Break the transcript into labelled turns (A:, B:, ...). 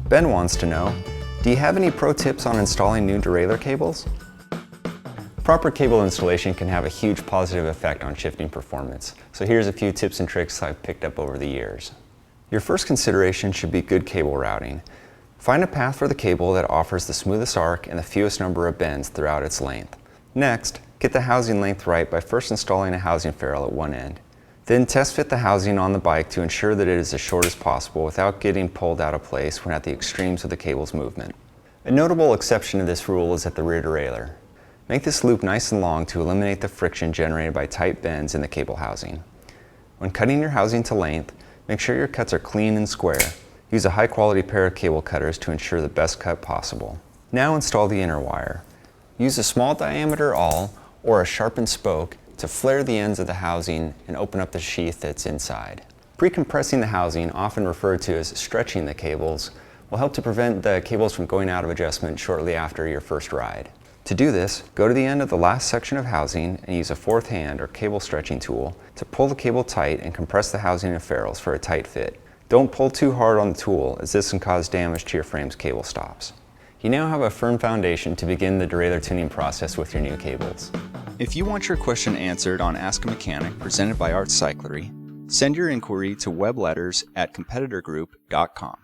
A: Ben wants to know, do you have any pro tips on installing new derailleur cables? Proper cable installation can have a huge positive effect on shifting performance, so here's a few tips and tricks I've picked up over the years. Your first consideration should be good cable routing. Find a path for the cable that offers the smoothest arc and the fewest number of bends throughout its length. Next, get the housing length right by first installing a housing ferrule at one end. Then test fit the housing on the bike to ensure that it is as short as possible without getting pulled out of place when at the extremes of the cable's movement. A notable exception to this rule is at the rear derailleur. Make this loop nice and long to eliminate the friction generated by tight bends in the cable housing. When cutting your housing to length, make sure your cuts are clean and square. Use a high quality pair of cable cutters to ensure the best cut possible. Now install the inner wire. Use a small diameter awl or a sharpened spoke to flare the ends of the housing and open up the sheath that's inside. Pre-compressing the housing, often referred to as stretching the cables, will help to prevent the cables from going out of adjustment shortly after your first ride. To do this, go to the end of the last section of housing and use a fourth hand or cable stretching tool to pull the cable tight and compress the housing and ferrules for a tight fit. Don't pull too hard on the tool, as this can cause damage to your frame's cable stops. You now have a firm foundation to begin the derailleur tuning process with your new cables. If you want your question answered on Ask a Mechanic presented by Art Cyclery, send your inquiry to webletters@competitorgroup.com.